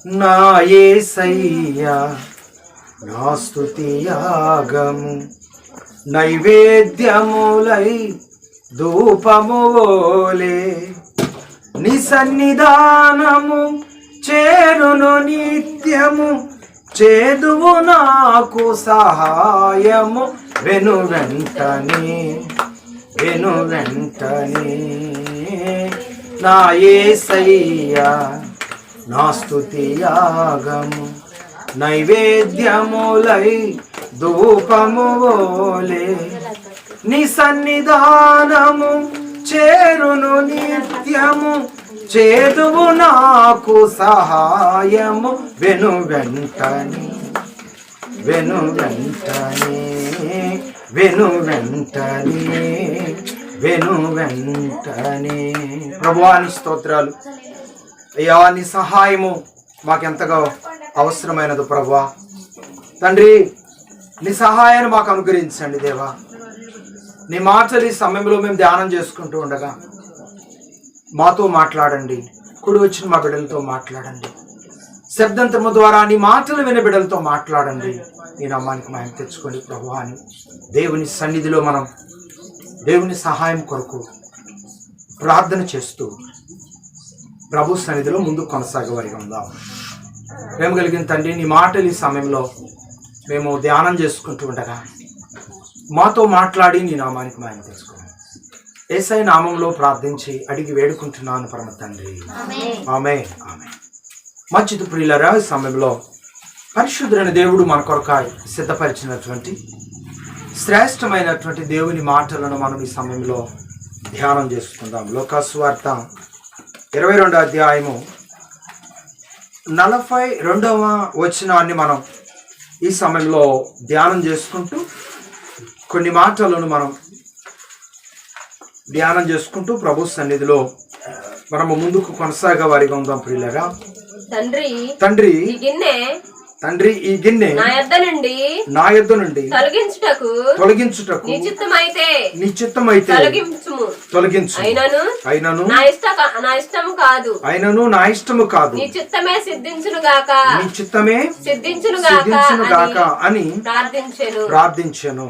నా యేసయ్యా నా స్తుతి యాగము నైవేద్యములై ధూపము వోలే నీ సన్నిధానము చేరును నిత్యము చేదువు నాకు సహాయము వెను వెంటనే నా యేసయ్యా నా స్తుతి యాగము నైవేద్యములై ధూపము వోలే నీ సన్నిధానము చేరును నిత్యము చేదువు నాకు సహాయము వెను వెంటనే ప్రభువాని స్తోత్రాలు. అయ్యా నీ సహాయము మాకెంతగా అవసరమైనది ప్రభువా. తండ్రి నీ సహాయాన్ని మాకు అనుగ్రహించండి దేవా. నీ మాటలు ఈ సమయంలో మేము ధ్యానం చేసుకుంటూ ఉండగా మాతో మాట్లాడండి. కుడి వచ్చిన మా బిడ్డలతో మాట్లాడండి. శబ్దంతము ద్వారా నీ మాటలు వినే బిడ్డలతో మాట్లాడండి. నీ నామానికి మహిమ తెచ్చుకోండి ప్రభువా అని దేవుని సన్నిధిలో మనం దేవుని సహాయం కొరకు ప్రార్థన చేస్తూ ప్రభు సన్నిధిలో ముందు కొనసాగవరిగా ఉందాం. ప్రేమ కలిగిన తండ్రి నీ మాటలు ఈ సమయంలో మేము ధ్యానం చేసుకుంటూ ఉండగా మాతో మాట్లాడి నీ నామానికి మహిమ తెచ్చుకోండి. యేసయ్య నామంలో ప్రార్థించి అడిగి వేడుకుంటున్నాను పరమ తండ్రి, ఆమేన్. మంచిది ప్రియులారా, ఈ సమయంలో పరిశుద్ధుడైన దేవుడు మన కొరకాయ సిద్ధపరిచినటువంటి శ్రేష్టమైనటువంటి దేవుని మాటలను మనం ఈ సమయంలో ధ్యానం చేసుకుందాం. లూకా సువార్త 22వ అధ్యాయము 42వ వచనాన్ని మనం ఈ సమయంలో ధ్యానం చేసుకుంటూ కొన్ని మాటలను మనం ధ్యానం చేసుకుంటూ ప్రభు సన్నిధిలో మనము ముందుకు కొనసాగే వారిగా ఉందాం. ప్రియులారా, తండ్రి ఈ గిన్నె నా యొద్ద నుండి తొలగించుటకు నీ చిత్తమైతే తొలగించు. అయినను నా ఇష్టము కాదు నీ చిత్తమే సిద్ధించును గాక అని ప్రార్థించెను.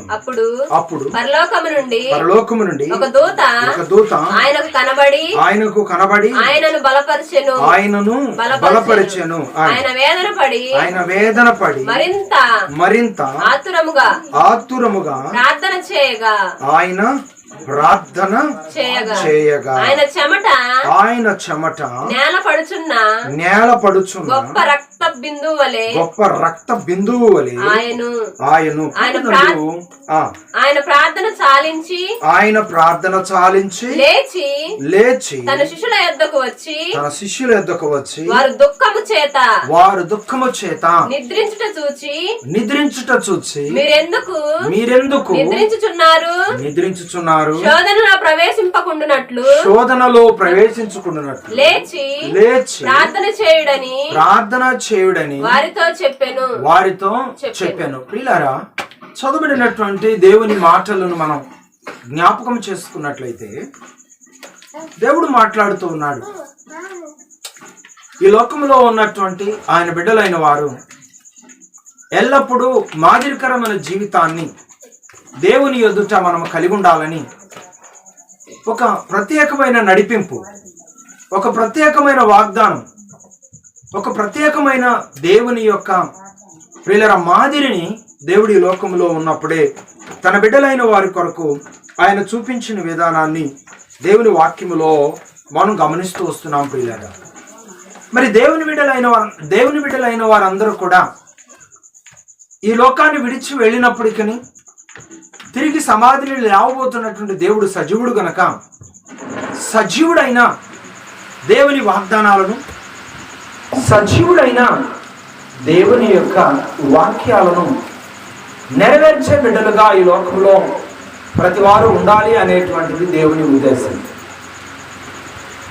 అప్పుడు పరలోకము నుండి ఒక దూత ఆయనకు కనబడి ఆయనను బలపరిచెను. ఆయన వేదన పడి మరింత ఆతురముగా ఆయన ప్రార్థన చేయగా ఆయన చెమట నేల పడుచున్న గొప్ప రక్త బిందువు వలె ఆయన ప్రార్థన చాలించి లేచి తన శిష్యుల యొద్దకు వచ్చి వారు దుఃఖము చేత నిద్రించుట చూచి మీరెందుకు నిద్రించుచున్నారు శోధనలో ప్రవేశించుకుంటున్నట్లు లేచి ప్రార్థన చేయుడని వారితో చెప్పాను. ప్రియులారా, చదువుబడినటువంటి దేవుని మాటలను మనం జ్ఞాపకం చేసుకున్నట్లయితే దేవుడు మాట్లాడుతూ ఉన్నాడు. ఈ లోకంలో ఉన్నటువంటి ఆయన బిడ్డలైన వారు ఎల్లప్పుడూ మాదిరికరమైన జీవితాన్ని దేవుని ఎదుట మనం కలిగి ఉండాలని ఒక ప్రత్యేకమైన నడిపింపు, ఒక ప్రత్యేకమైన వాగ్దానం, ఒక ప్రత్యేకమైన దేవుని యొక్క ప్రియుల మాదిరిని దేవుడి లోకంలో ఉన్నప్పుడే తన బిడ్డలైన వారి కొరకు ఆయన చూపించిన విధానాన్ని దేవుని వాక్యములో మనం గమనిస్తూ వస్తున్నాం. ప్రియులారా, మరి దేవుని బిడ్డలైన వారందరూ కూడా ఈ లోకాన్ని విడిచి వెళ్ళినప్పటికీ తిరిగి సమాధిని లేవబోతున్నటువంటి దేవుడు సజీవుడు గనక సజీవుడైన దేవుని వాగ్దానాలను, సజీవుడైన దేవుని యొక్క వాక్యాలను నెరవేర్చే బిడ్డలుగా ఈ లోకంలో ప్రతి వారు ఉండాలి అనేటువంటిది దేవుని ఉద్దేశం.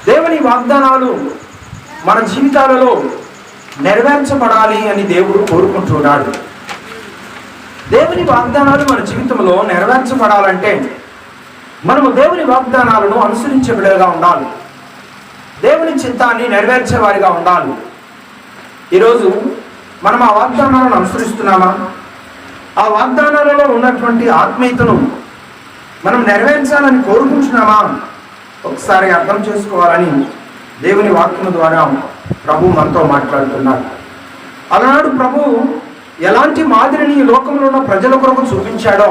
దేవుని వాగ్దానాలు మన జీవితాలలో నెరవేర్చబడాలి అని దేవుడు కోరుకుంటున్నాడు. దేవుని వాగ్దానాలు మన జీవితంలో నెరవేర్చబడాలంటే మనము దేవుని వాగ్దానాలను అనుసరించే బిడ్డలుగా ఉండాలి. దేవుని చిత్తాన్ని నెరవేర్చే వారిగా ఉండాలి. ఈరోజు మనం ఆ వాగ్దానాలను అనుసరిస్తున్నామా? ఆ వాగ్దానాలలో ఉన్నటువంటి ఆత్మీయతను మనం నెరవేర్చాలని కోరుకుంటున్నామా? ఒకసారి అర్థం చేసుకోవాలని దేవుని వాక్యం ద్వారా ప్రభు మనతో మాట్లాడుతున్నారు. అలానాడు ప్రభు ఎలాంటి మాదిరిని ఈ లోకంలో ఉన్న ప్రజల కొరకు చూపించాడో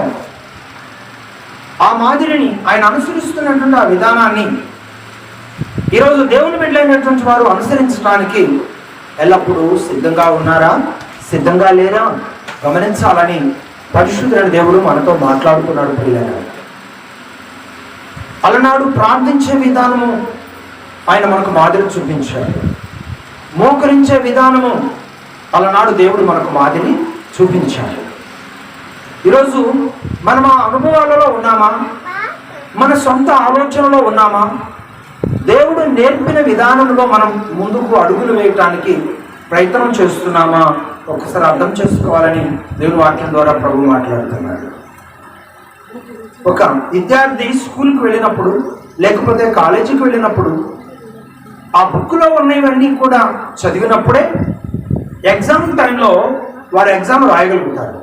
ఆ మాదిరిని ఆయన అనుసరిస్తున్నటువంటి ఆ విధానాన్ని ఈరోజు దేవుని బిడ్డలైనటువంటి వారు అనుసరించడానికి ఎల్లప్పుడూ సిద్ధంగా ఉన్నారా, సిద్ధంగా లేరా గమనించాలని పరిశుద్ధుడైన దేవుడు మనతో మాట్లాడుతున్నాడు. పిల్లలు అలనాడు ప్రార్థించే విధానము ఆయన మనకు మాదిరి చూపించాడు. మోకరించే విధానము అలనాడు దేవుడు మనకు మాదిరి చూపించాడు. ఈరోజు మనం ఆ అనుభవాలలో ఉన్నామా? మన సొంత ఆలోచనలో ఉన్నామా? దేవుడు నేర్పిన విధానంలో మనం ముందుకు అడుగులు వేయటానికి ప్రయత్నం చేస్తున్నామా? ఒకసారి అర్థం చేసుకోవాలని దేవుని వాక్యం ద్వారా ప్రభు మాట్లాడుతున్నాడు. ఒక విద్యార్థి స్కూల్కి వెళ్ళినప్పుడు లేకపోతే కాలేజీకి వెళ్ళినప్పుడు ఆ బుక్లో ఉన్నవన్నీ కూడా చదివినప్పుడే ఎగ్జామ్ టైంలో వారు ఎగ్జామ్ రాయగలుగుతారు.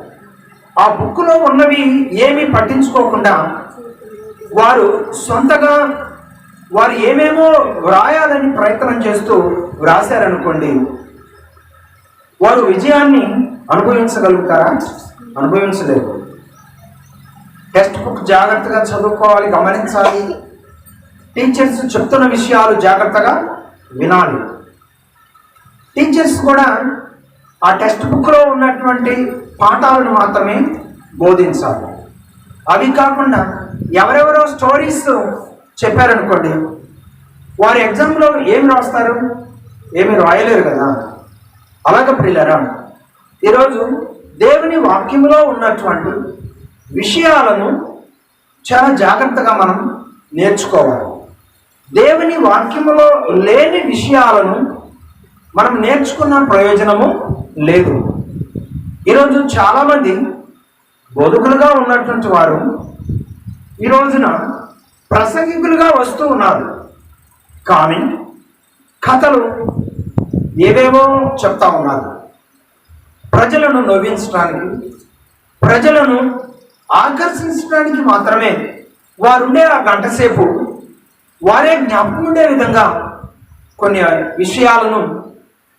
ఆ బుక్లో ఉన్నవి ఏమీ పట్టించుకోకుండా వారు సొంతగా వారు ఏమేమో వ్రాయాలని ప్రయత్నం చేస్తూ వ్రాసారనుకోండి, వారు విజయాన్ని అనుభవించగలుగుతారా? అనుభవించలేరు. టెక్స్ట్ బుక్ జాగ్రత్తగా చదువుకోవాలి, గమనించాలి. టీచర్స్ చెప్తున్న విషయాలు జాగ్రత్తగా వినాలి. టీచర్స్ కూడా ఆ టెక్స్ట్ బుక్లో ఉన్నటువంటి పాఠాలను మాత్రమే బోధించాలి. అవి కాకుండా ఎవరెవరో స్టోరీస్ చెప్పారనుకోండి, వారు ఎగ్జామ్లో ఏమి రాస్తారు? ఏమి రాయలేరు కదా. అలాగే ప్రియులారా, ఈరోజు దేవుని వాక్యంలో ఉన్నటువంటి విషయాలను చాలా జాగ్రత్తగా మనం నేర్చుకోవాలి. దేవుని వాక్యములో లేని విషయాలను మనం నేర్చుకున్న ప్రయోజనము లేదు. ఈరోజు చాలామంది బోధకులుగా ఉన్నటువంటి వారు ఈ రోజున ప్రసంగికులుగా వస్తూ ఉన్నారు, కానీ కథలు ఏవేవో చెప్తా ఉన్నారు. ప్రజలను నవ్వించడానికి, ప్రజలను ఆకర్షించడానికి మాత్రమే వారుండే ఆ గంట సేపు వారే జ్ఞాపకం ఉండే విధంగా కొన్ని విషయాలను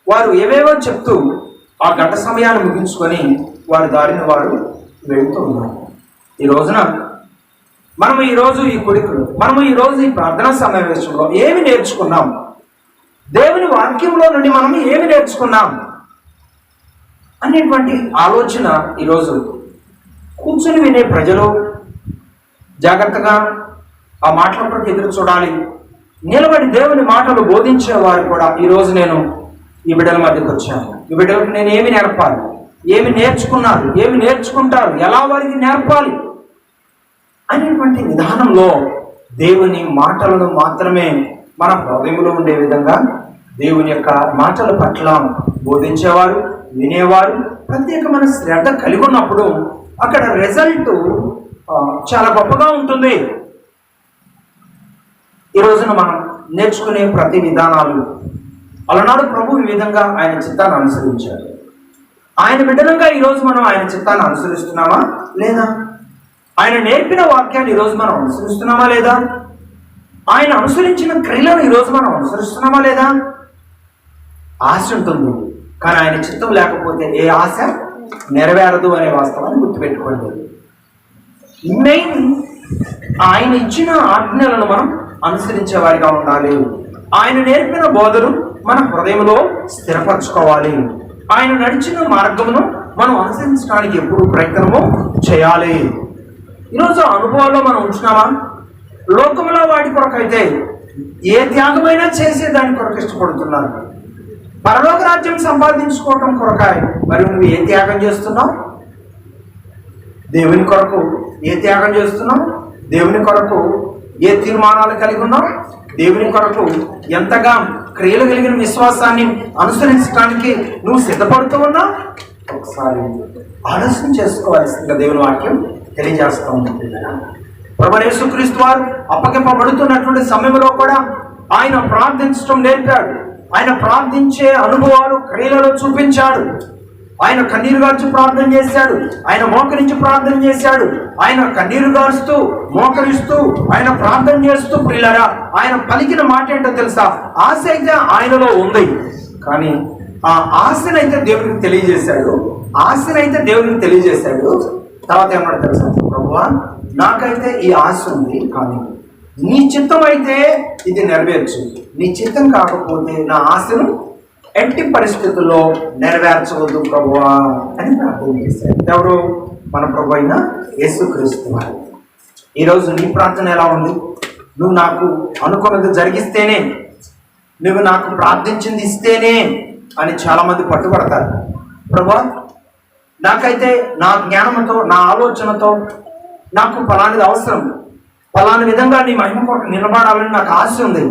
వారు ఏవేవో చెప్తూ ఆ గంట సమయాన్ని ముగించుకొని వారి దారిని వారు వెళుతూ ఉన్నారు. ఈ రోజున మనము ఈరోజు ఈ కొడుకులు మనము ఈరోజు ఈ ప్రార్థనా సమావేశంలో ఏమి నేర్చుకున్నాం? దేవుని వాక్యంలో నుండి మనం ఏమి నేర్చుకున్నాం అనేటువంటి ఆలోచన ఈరోజు కూర్చుని వినే ప్రజలు జాగ్రత్తగా ఆ మాటల కొరకు ఎదురు చూడాలి. నిలబడి దేవుని మాటలు బోధించేవారు కూడా ఈరోజు నేను ఈ బిడ్డల మధ్యకు వచ్చాను. ఈ బిడ్డలకు నేను ఏమి నేర్పాలి, ఏమి నేర్చుకున్నారు, ఏమి నేర్చుకుంటారు, ఎలా వారికి నేర్పాలి అనేటువంటి విధానంలో దేవుని మాటలను మాత్రమే మన హృదయంలో ఉండే విధంగా దేవుని యొక్క మాటల పట్ల బోధించేవారు, వినేవారు ప్రత్యేకమైన శ్రద్ధ కలిగి ఉన్నప్పుడు అక్కడ రిజల్ట్ చాలా గొప్పగా ఉంటుంది. ఈ రోజున మనం నేర్చుకునే ప్రతి విధానాలు అలనాడు ప్రభు ఈ విధంగా ఆయన చిత్తాన్ని అనుసరించారు. ఆయన బిడ్డలంగా ఈరోజు మనం ఆయన చిత్తాన్ని అనుసరిస్తున్నామా లేదా? ఆయన నేర్పిన వాక్యాన్ని ఈరోజు మనం అనుసరిస్తున్నామా లేదా? ఆయన అనుసరించిన క్రియలను ఈరోజు మనం అనుసరిస్తున్నామా లేదా? ఆశ ఉంటుంది, కానీ ఆయన చిత్తం లేకపోతే ఏ ఆశ నెరవేరదు అనే వాస్తవాన్ని గుర్తుపెట్టుకోండి. మెయిన్ ఆయన ఇచ్చిన ఆజ్ఞలను మనం అనుసరించే వారిగా ఉండాలి. ఆయన నేర్పిన బోధను మన హృదయంలో స్థిరపరచుకోవాలి. ఆయన నడిచిన మార్గమును మనం అనుసరించడానికి ఎప్పుడు ప్రయత్నము చేయాలి. ఈరోజు అనుభవాల్లో మనం ఉంటున్నామా? లోకంలో వాటి కొరకైతే ఏ త్యాగమైనా చేసే దాని కొరకు ఇష్టపడుతున్నారు. పరలోక రాజ్యం సంపాదించుకోవటం కొరకాయ మరి నువ్వు ఏ త్యాగం చేస్తున్నావు? దేవుని కొరకు ఏ త్యాగం చేస్తున్నావు? దేవుని కొరకు ఏ తీర్మానాలు కలిగి ఉన్నావు? దేవుని కొరకు ఎంతగా క్రియలు కలిగిన విశ్వాసాన్ని అనుసరించడానికి నువ్వు సిద్ధపడుతూ ఉన్నావు? ఒకసారి ఆలోచన చేసుకోవాల్సిందిగా దేవుని వాక్యం తెలియజేస్తూ ఉంటుంది. ప్రభువైన యేసుక్రీస్తు వారు అప్పగింపబడుతున్నటువంటి సమయంలో కూడా ఆయన ప్రార్థించడం నేర్పాడు. ఆయన ప్రార్థించే అనుభవాలు క్రియలలో చూపించాడు. ఆయన కన్నీరు గార్చి ప్రార్థన చేశాడు, ఆయన మోకరించి ప్రార్థన చేశాడు, ఆయన కన్నీరు గారుస్తూ మోకరిస్తూ ఆయన ప్రార్థన చేస్తూ ప్రియులారా ఆయన పలికిన మాట ఏంటో తెలుసా? ఆశ అయితే ఆయనలో ఉంది, కానీ ఆ ఆశనైతే దేవునికి తెలియజేశాడు. తర్వాత ఏమన్నా తెలుసా? ప్రభువా, నాకైతే ఈ ఆశ ఉంది, కానీ నీ చిత్తం అయితే ఇది నెరవేర్చు, నీ చిత్తం కాకపోతే నా ఆశను ఎట్టి పరిస్థితుల్లో నెరవేర్చవద్దు ప్రభువా అని ప్రార్థన చేశాడు. ఎవరు? మన ప్రభు అయిన యేసుక్రీస్తు వారు. ఈరోజు నీ ప్రార్థన ఎలా ఉంది? నువ్వు నాకు అనుకున్నది జరిగిస్తేనే, నువ్వు నాకు ప్రార్థించింది ఇస్తేనే అని చాలామంది పట్టుబడతారు. ప్రభువా, నాకైతే నా జ్ఞానంతో నా ఆలోచనతో నాకు ఫలానిది అవసరం, ఫలాని విధంగా నీ మహిమ కొరకు నిలబడాలని నాకు ఆశ ఉంది,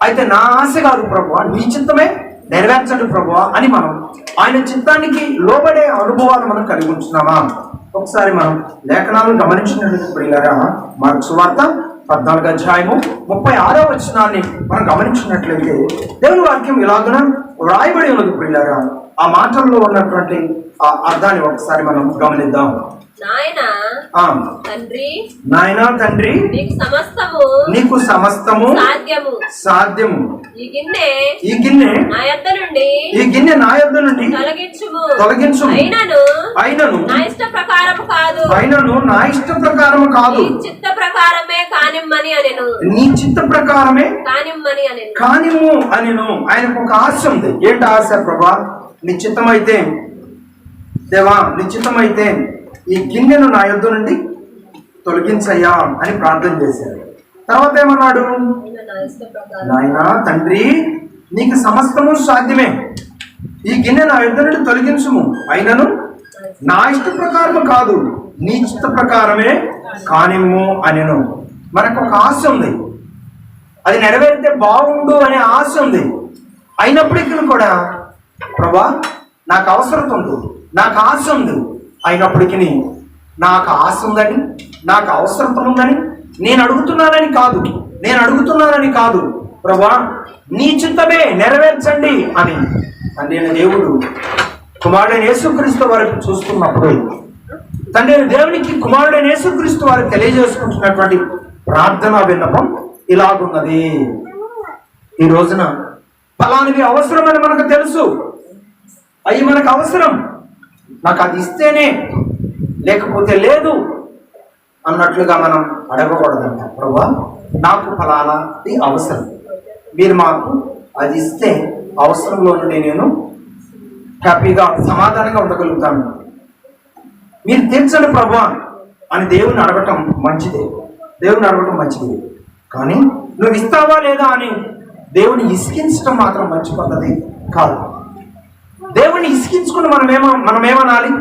అయితే నా ఆశ కాదు ప్రభువా, నీ చిత్తమే నెరవేర్చండి ప్రభువా అని మనం ఆయన చిత్తానికి లోబడే అనుభవాలు మనం కలిగి ఉంటున్నామా? ఒకసారి మనం లేఖనాలను గమనించినట్లయితే మార్కు సువార్త 14వ అధ్యాయము 36వ వచనాన్ని మనం గమనించినట్లయితే దేవుని వాక్యం ఇలాగున వ్రాయబడి ఉన్నది ప్రియులారా. ఆ మాటల్లో ఉన్నటువంటి ఆ అర్థాన్ని ఒకసారి మనం గమనిద్దాం. నాయనా తండ్రి, నీకు సమస్తము సాధ్యము. ఈ గిన్నె నా యొద్ద నుండి తొలగించు. అయినను నా ఇష్ట ప్రకారము కాదు, నీ చిత్త ప్రకారమే కానిమ్ము అనెను. ఆయనకు ఒక ఆశ ఉంది. ఏంటి ఆశ? ప్రభా, నిశ్చితమైతే దేవా, నిశ్చితమైతే ఈ గిన్నెను నా యొద్ద నుండి తొలగించయ్యా అని ప్రార్థన చేశాడు. తర్వాత ఏమన్నాడు? నాయనా తండ్రి, నీకు సమస్తము సాధ్యమే, ఈ గిన్నె నా యొద్ద నుండి తొలగించుము, అయినను నా ఇష్ట ప్రకారము కాదు, నీ చిత్త ప్రకారమే కానిమ్ము అనెను. మనకు ఒక ఆశ ఉంది, అది నెరవేరితే బాగుండు అనే ఆశ ఉంది. అయినప్పటికీ కూడా ప్రభా, నాకు అవసరం ఉంది, నాకు ఆశ ఉంది, అయినప్పటికీ నాకు ఆశ ఉందని, నాకు అవసరం ఉందని నేను అడుగుతున్నానని కాదు ప్రభా, నీ చిత్తమే నెరవేర్చండి అని నేను దేవుడు కుమారుడైన యేసుక్రీస్తు వారికి చూస్తున్నప్పుడు, తండ్రి దేవునికి కుమారుడైన యేసుక్రీస్తు వారికి తెలియజేసుకుంటున్నటువంటి ప్రార్థనా విన్నపం ఇలాగున్నది. ఈ రోజున ఫలానివి అవసరమని మనకు తెలుసు, అవి మనకు అవసరం, నాకు అది ఇస్తేనే లేకపోతే లేదు అన్నట్లుగా మనం అడగకూడదంట. ప్రభా, నాకు ఫలానాది అవసరం, మీరు మాకు అది ఇస్తే అవసరంలో నుండి నేను హ్యాపీగా సమాధానంగా ఉండగలుగుతాను, మీరు తీర్చండి ప్రభా అని దేవుని అడగటం మంచిదే. కానీ నువ్వు ఇస్తావా లేదా అని దేవుని ఇసికించడం మాత్రం మంచి పద్ధతి కాదు. దేవుని ఇసికించుకుని మనమేమనాలి?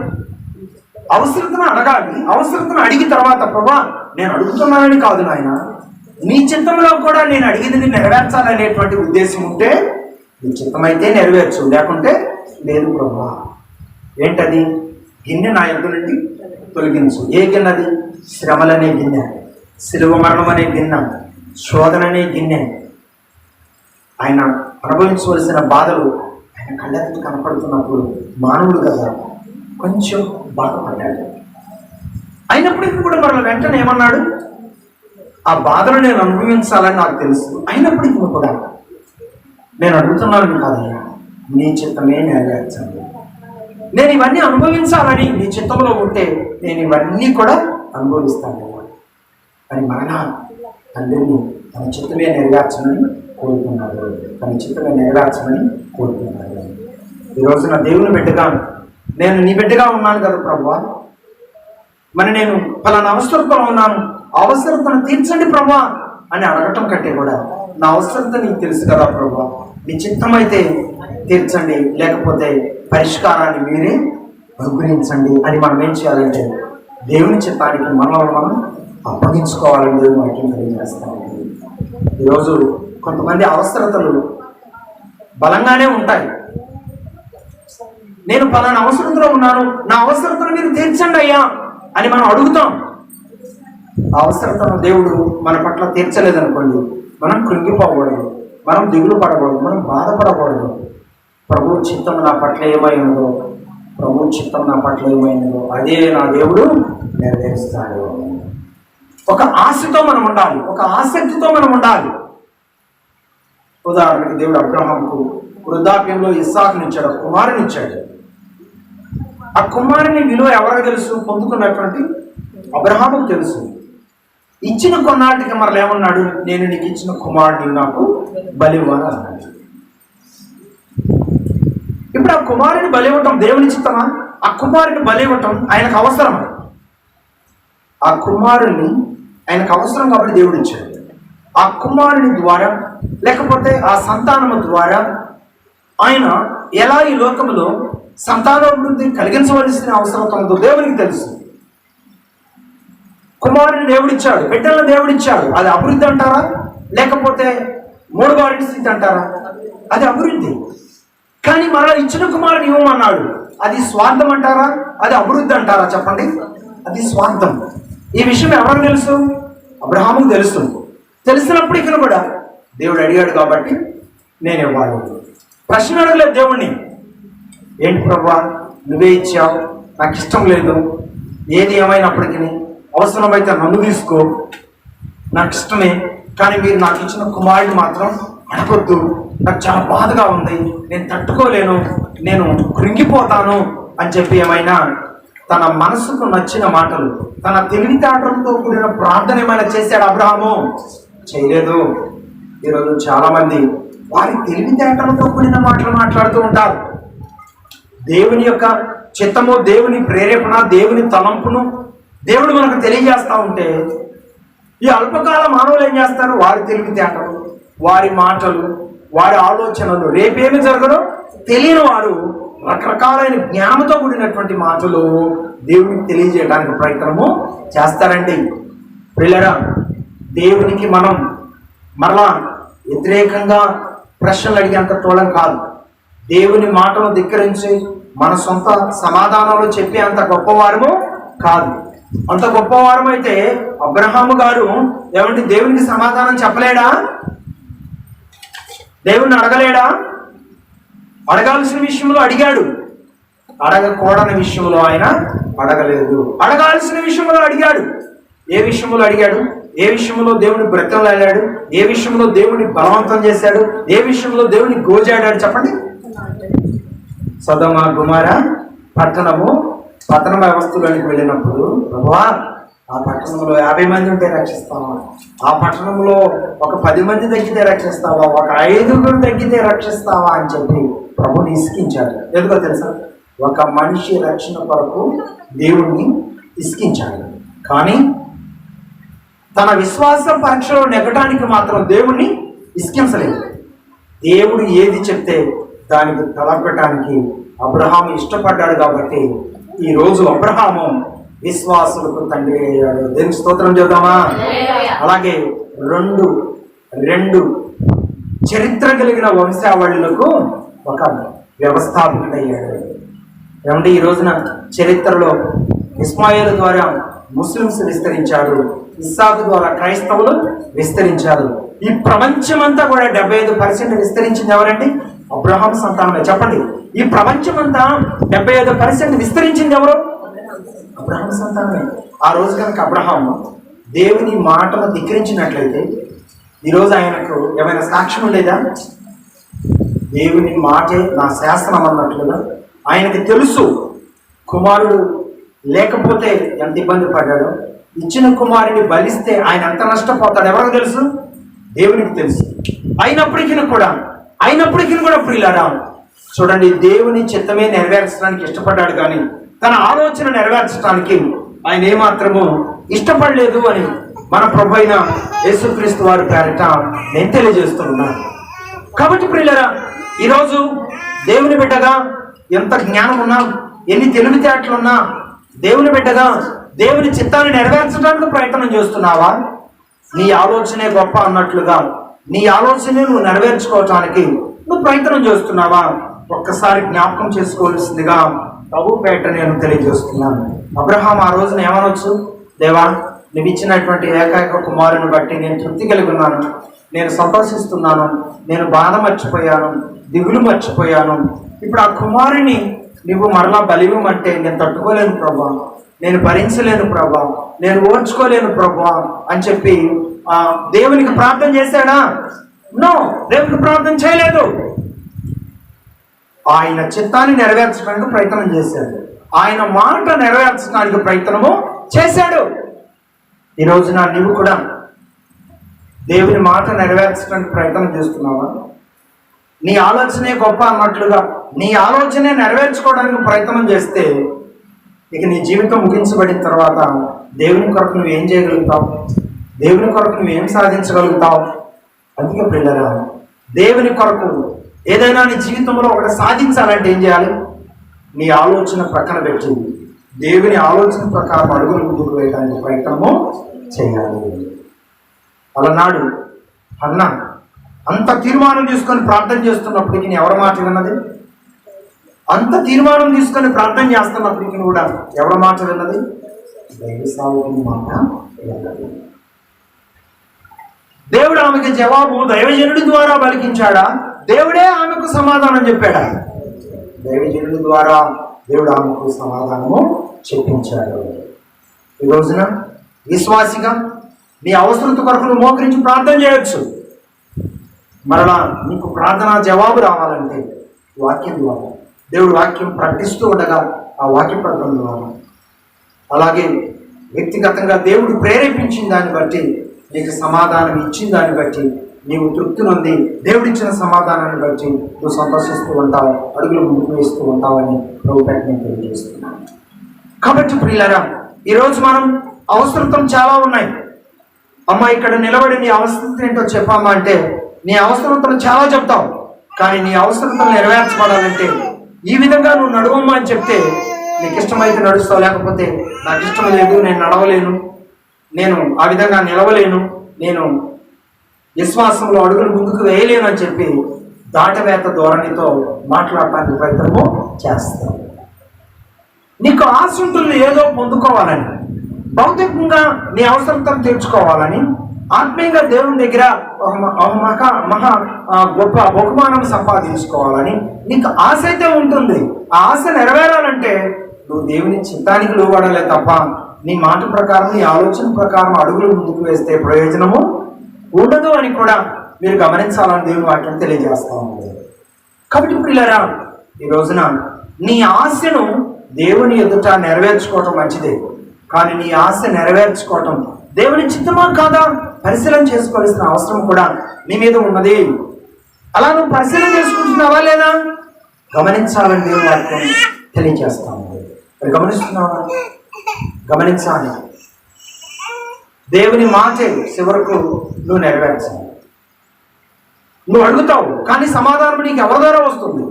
అవసరతను అడగాలి. అవసరతను అడిగిన తర్వాత ప్రభా, నేను అడుగుతున్నానని కాదు నాయన, నీ చిత్తంలో కూడా నేను అడిగింది నెరవేర్చాలనేటువంటి ఉద్దేశం ఉంటే నీ చిత్తమైతే నెరవేర్చు, లేకుంటే లేదు ప్రభా. ఏంటది? గిన్నె నా యొద్ద నుండి తొలగించు. ఏ గిన్నె అది? శ్రమలనే గిన్నె, శిలువ మరణం అనే గిన్నె, శోధన అనే గిన్నె. ఆయన అనుభవించవలసిన బాధలు ఆయన కళ్ళెత్తి కనపడుతున్నప్పుడు మానవుడు కదా కొంచెం బాధపడ్డాడు. అయినప్పటికీ కూడా మరల వెంటనే ఏమన్నాడు? ఆ బాధను నేను అనుభవించాలని నాకు తెలుసు, అయినప్పటికీ కూడా నేను అడుగుతున్నాను కాదయ్యా, నీ చిత్తమే నెరవేర్చండి. నేను ఇవన్నీ అనుభవించాలని నీ చిత్తంలో ఉంటే నేను ఇవన్నీ కూడా అనుభవిస్తాను అని మరలా తండ్రిని తన చిత్తమే నెరవేర్చమని కోరుకున్నాడు. ఈ రోజున దేవుని బిడ్డగా నేను నీ బిడ్డగా ఉన్నాను కదా ప్రభువా, మరి నేను ఫలానా అవసరంతో ఉన్నాను, అవసరతను తీర్చండి ప్రభువా అని అడగటం కంటే కూడా నా అవసరత నీకు తెలుసు కదా ప్రభువా, నీ చిత్తమైతే తీర్చండి, లేకపోతే పరిష్కారాన్ని మీరే అనుగ్రహించండి అని మనం ఏం చేయాలంటే దేవుని చిత్తానికి మనల్ని మనం అప్పగించుకోవాలని దేవుని వాక్యం తెలియజేస్తామండి. ఈరోజు కొంతమంది అవసరతలు బలంగానే ఉంటాయి. నేను పలానా అవసరతలో ఉన్నాను, నా అవసరతను మీరు తీర్చండి అయ్యా అని మనం అడుగుతాం. ఆ అవసరతను దేవుడు మన పట్ల తీర్చలేదనుకోండి, మనం కృంగిపోకూడదు, మనం దిగులు పడకూడదు, మనం బాధపడకూడదు. ప్రభు చిత్తం నా పట్ల ఏమైనదో, ప్రభు చిత్తం నా పట్ల ఏమైనదో అదే నా దేవుడు నెరవేరుస్తాడు. ఒక ఆశతో మనం ఉండాలి, ఒక ఆసక్తితో మనం ఉండాలి. ఉదాహరణకి దేవుడు అబ్రహాంకు వృద్ధాప్యంలో ఇస్సాకుని ఇచ్చాడు, కుమారుని ఇచ్చాడు. ఆ కుమారుని విలువ ఎవరికి తెలుసు? పొందుకున్నటువంటి అబ్రహాముకు తెలుసు. ఇచ్చిన కొన్నాటికి మరలా ఏమన్నాడు? నేను నీకు ఇచ్చిన కుమారుడిని నాకు బలివ్వను అన్నాడు. ఇప్పుడు ఆ కుమారుని బలివ్వటం దేవుని చిత్తమా? ఆ కుమారుని బలివ్వటం ఆయనకు అవసరమా? ఆ కుమారుని ఆయనకు అవసరం కాబట్టి దేవుడు ఇచ్చాడు. ఆ కుమారుని ద్వారా లేకపోతే ఆ సంతానము ద్వారా ఆయన ఎలా ఈ లోకంలో సంతానాభివృద్ధి కలిగించవలసిన అవసరం ఉందో దేవునికి తెలుసు. కుమారుని దేవుడిచ్చాడు, బిడ్డలను దేవుడిచ్చాడు. అది అభివృద్ధి అంటారా? లేకపోతే మూడుగారి స్థితి అంటారా? అది అభివృద్ధి. కానీ మరలా ఇచ్చిన కుమారుని ఇవ్వమన్నాడు, అది స్వార్థం అంటారా? అది అభివృద్ధి అంటారా? చెప్పండి. అది స్వార్థం. ఈ విషయం ఎవరికి తెలుసు? అబ్రహాముకు తెలుసు. తెలిసినప్పుడు ఇక్కడ కూడా దేవుడు అడిగాడు కాబట్టి నేను ఇవ్వాలి. ప్రశ్న అడగలేదు దేవుణ్ణి, ఏంటి ప్రభా నువ్వే ఇచ్చావు, నాకు ఇష్టం లేదు, ఏది ఏమైనప్పటికీ అవసరమైతే నన్ను తీసుకో, నాకు ఇష్టమే, కానీ మీరు నాకు ఇచ్చిన కుమారుడు మాత్రం అడగొద్దు, నాకు చాలా బాధగా ఉంది, నేను తట్టుకోలేను, నేను కృంగిపోతాను అని చెప్పి ఏమైనా తన మనసుకు నచ్చిన మాటలు, తన తెలివితేటలతో కూడిన ప్రార్థన ఏమైనా చేశాడు అబ్రహాము? చేయలేదు. ఈరోజు చాలా మంది వారి తెలివితేటలతో కూడిన మాటలు మాట్లాడుతూ ఉంటారు. దేవుని యొక్క చిత్తము, దేవుని ప్రేరేపణ, దేవుని తలంపును దేవుడు మనకు తెలియజేస్తూ ఉంటే ఈ అల్పకాల మానవులు ఏం చేస్తారు? వారి తెలివితేటలు, వారి మాటలు, వారి ఆలోచనలు, రేపేమి జరగదో తెలియని వారు రకరకాలైన జ్ఞానంతో కూడినటువంటి మాటలు దేవునికి తెలియజేయడానికి ప్రయత్నము చేస్తారండి. పిల్లరా, దేవునికి మనం మరలా వ్యతిరేకంగా ప్రశ్నలు అడిగేంత తోళం కాదు. దేవుని మాటను ధిక్కరించి మన సొంత సమాధానాలు చెప్పే అంత గొప్పవారము కాదు. అంత గొప్పవారం అయితే అబ్రహాము గారు ఏమంటే దేవునికి సమాధానం చెప్పలేడా? దేవుణ్ణి అడగలేడా? అడగాల్సిన విషయంలో అడిగాడు, అడగకూడని విషయంలో ఆయన అడగలేదు. అడగాల్సిన విషయంలో అడిగాడు. ఏ విషయంలో అడిగాడు? ఏ విషయంలో దేవుని బ్రతిమలాడాడు? ఏ విషయంలో దేవుని బలవంతం చేశాడు? ఏ విషయంలో దేవుని గోజాడాడు? చెప్పండి. సొదొమ గుమొర్రా పట్టణము పతన వ్యవస్థలోనికి వెళ్ళినప్పుడు, ప్రభువా ఆ పట్టణంలో 50 మంది ఉంటే రక్షిస్తావా? ఆ పట్టణంలో ఒక 10 మంది తగ్గితే రక్షిస్తావా? ఒక 5 తగ్గితే రక్షిస్తావా అని చెప్పి ప్రభుని ఇసికించాడు. ఎందుకో తెలుసా? ఒక మనిషి రక్షణ కొరకు దేవుణ్ణి ఇసికించాడు. కానీ తన విశ్వాస పరీక్షలో నెగ్గటానికి మాత్రం దేవుణ్ణి ఇసికించలేదు. దేవుడు ఏది చెప్తే దానికి తలపెట్టడానికి అబ్రహాము ఇష్టపడ్డాడు. కాబట్టి ఈరోజు అబ్రహాము విశ్వాసులకు తండ్రి అయ్యాడు. దేవుని స్తోత్రం చేద్దామా? అలాగే రెండు చరిత్ర కలిగిన వంశావళులకు ఒక వ్యవస్థాపకుడయ్యాడు. ఏమంటే ఈ రోజున చరిత్రలో ఇస్మాయిల్ ద్వారా ముస్లిమ్స్ విస్తరించారు, ఇస్సాకు ద్వారా క్రైస్తవులు విస్తరించారు. ఈ ప్రపంచమంతా కూడా 75% విస్తరించింది ఎవరండి? అబ్రహాం సంతానమే. చెప్పండి, ఈ ప్రపంచమంతా 75% విస్తరించింది ఎవరు? అబ్రహాం సంతానమే. ఆ రోజు కనుక అబ్రహాం దేవుని మాటను ధిక్కరించినట్లయితే ఈరోజు ఆయనకు ఏమైనా సాక్ష్యం ఉండేదా? దేవుని మాటే నా శాసనం అన్నట్లుగా ఆయనకి తెలుసు కుమారుడు లేకపోతే ఎంత ఇబ్బంది పడ్డాడో, ఇచ్చిన కుమారుని బలిస్తే ఆయన ఎంత నష్టపోతాడు ఎవరికి తెలుసు? దేవునికి తెలుసు. అయినప్పటికీ కూడా ప్రియులారా చూడండి, దేవుని చిత్తమే నెరవేర్చడానికి ఇష్టపడ్డాడు, కానీ తన ఆలోచన నెరవేర్చడానికి ఆయన ఏమాత్రము ఇష్టపడలేదు అని మన ప్రభు అయిన యేసుక్రీస్తు వారి పేరిట నేను తెలియజేస్తున్నాను. కాబట్టి ప్రియులారా, ఈరోజు దేవుని బిడ్డగా ఎంత జ్ఞానం ఉన్నా, ఎన్ని తెలివితేటలున్నా, దేవుని బిడ్డగా దేవుని చిత్తాన్ని నెరవేర్చడానికి ప్రయత్నం చేస్తున్నావా? నీ ఆలోచనే గొప్ప అన్నట్లుగా నీ ఆలోచనే నువ్వు నెరవేర్చుకోవటానికి నువ్వు ప్రయత్నం చేస్తున్నావా? ఒక్కసారి జ్ఞాపకం చేసుకోవాల్సిందిగా ప్రభు పేట నేను తెలియజేస్తున్నాను. అబ్రహాం ఆ రోజున ఏమనొచ్చు? దేవా, నువ్వు ఇచ్చినటువంటి ఏకైక కుమారుని బట్టి నేను తృప్తి కలిగి ఉన్నాను, నేను సంతోషిస్తున్నాను, నేను బాధ మర్చిపోయాను, దిగులు మర్చిపోయాను. ఇప్పుడు ఆ కుమారుని నువ్వు మరలా బలివ్వమంటే నేను తట్టుకోలేను ప్రభా, నేను భరించలేను ప్రభా, నేను ఓర్చుకోలేను ప్రభా అని చెప్పి దేవునికి ప్రార్థన చేశాడా? నో, దేవునికి ప్రార్థన చేయలేదు. ఆయన చిత్తాన్ని నెరవేర్చడానికి ప్రయత్నం చేశాడు, ఆయన మాట నెరవేర్చడానికి ప్రయత్నము చేశాడు. ఈ రోజున నీవు కూడా దేవుని మాట నెరవేర్చడానికి ప్రయత్నం చేస్తున్నావా? నీ ఆలోచనే గొప్ప అన్నట్లుగా నీ ఆలోచనే నెరవేర్చుకోవడానికి ప్రయత్నం చేస్తే ఇక నీ జీవితం ముగించబడిన తర్వాత దేవుని కొరకు నువ్వు ఏం చేయగలుగుతావు? దేవుని కొరకు నువ్వు ఏం సాధించగలుగుతావు? అందుకే పిల్లరా, దేవుని కొరకు ఏదైనా నీ జీవితంలో ఒకటి సాధించాలంటే ఏం చేయాలి? నీ ఆలోచన ప్రక్కన పెట్టి దేవుని ఆలోచన ప్రకారం అడుగులు ముందుకు వేయడానికి ప్రయత్నము చేయాలి. అలనాడు అన్న అంత తీర్మానం తీసుకొని ప్రార్థన చేస్తున్నప్పటికీ ఎవరి మాట విన్నది? అంత తీర్మానం తీసుకొని ప్రార్థన చేస్తున్నప్పటికీ కూడా ఎవరి మాట విన్నది? దైవ సేవకుని మాట విన్నది. దేవుడు ఆమెకి జవాబు దైవజనుడి ద్వారా పలికించాడా? దేవుడే ఆమెకు సమాధానం చెప్పాడా? దైవజనుడి ద్వారా దేవుడు ఆమెకు సమాధానము చెప్పించాడు. ఈ రోజున విశ్వాసిగా నీ అవసరత కొరకు నువ్వు మోకరించి ప్రార్థన చేయొచ్చు. మరలా నీకు ప్రార్థన జవాబు రావాలంటే వాక్యం ద్వారా, దేవుడు వాక్యం ప్రకటిస్తూ ఉండగా ఆ వాక్య ప్రకటన ద్వారా, అలాగే వ్యక్తిగతంగా దేవుడు ప్రేరేపించిన దాన్ని బట్టి నీకు సమాధానం ఇచ్చిన దాన్ని బట్టి నీవు తృప్తి నొంది దేవుడిచ్చిన సమాధానాన్ని బట్టి నువ్వు సంతోషిస్తూ ఉంటావు, అడుగులు ముందుకు వేస్తూ ఉంటావని ప్రభు నేను తెలియజేస్తున్నాను. కాబట్టి ప్రియులారా, ఈరోజు మనం అవసరతలు చాలా ఉన్నాయి. అమ్మ ఇక్కడ నిలబడి నీ అవసరం ఏంటో చెప్పామా అంటే నీ అవసరతలు చాలా చెప్తావు, కానీ నీ అవసరతలు నెరవేర్చబడాలంటే ఈ విధంగా నువ్వు నడవమ్మా అని చెప్తే నీకు ఇష్టమైతే నడుస్తావు, లేకపోతే నాకు ఇష్టం లేదు, నేను నడవలేను, నేను ఆ విధంగా నిలవలేను, నేను విశ్వాసంలో అడుగులు ముందుకు వేయలేను అని చెప్పి దాటవేత ధోరణితో మాట్లాడటానికి ప్రయత్నము చేస్తావు. నీకు ఆశ ఉంటుంది ఏదో పొందుకోవాలని, భౌతికంగా నీ అవసరతను తీర్చుకోవాలని, ఆత్మీయంగా దేవుని దగ్గర మహా గొప్ప బహుమానం సంపాదించుకోవాలని నీకు ఆశ అయితే ఉంటుంది. ఆ ఆశ నెరవేరాలంటే నువ్వు దేవుని చిత్తానికి లోబడాలే తప్ప నీ మాట ప్రకారం, నీ ఆలోచన ప్రకారం అడుగులు ముందుకు వేస్తే ప్రయోజనము ఉండదు అని కూడా మీరు గమనించాలని దేవుని వాక్యం తెలియజేస్తా ఉంది. కాబట్టి పిల్లరా, ఈ రోజున నీ ఆశను దేవుని ఎదుట నెరవేర్చుకోవటం మంచిదే, కానీ నీ ఆశ నెరవేర్చుకోవటం దేవుని చిత్తమా కాదా పరిశీలన చేసుకోవాల్సిన అవసరం కూడా నీ మీద ఉన్నది. అలా నువ్వు పరిశీలన చేసుకుంటున్నావా లేదా గమనించాలని దేవుని వాక్యం తెలియజేస్తాము. మరి గమనిస్తున్నావా? గమనించాలి. దేవుని మాటే చివరకు నువ్వు నెరవేర్చాలి. నువ్వు అడుగుతావు, కానీ సమాధానం నీకు ఎవరి ద్వారా వస్తుంది?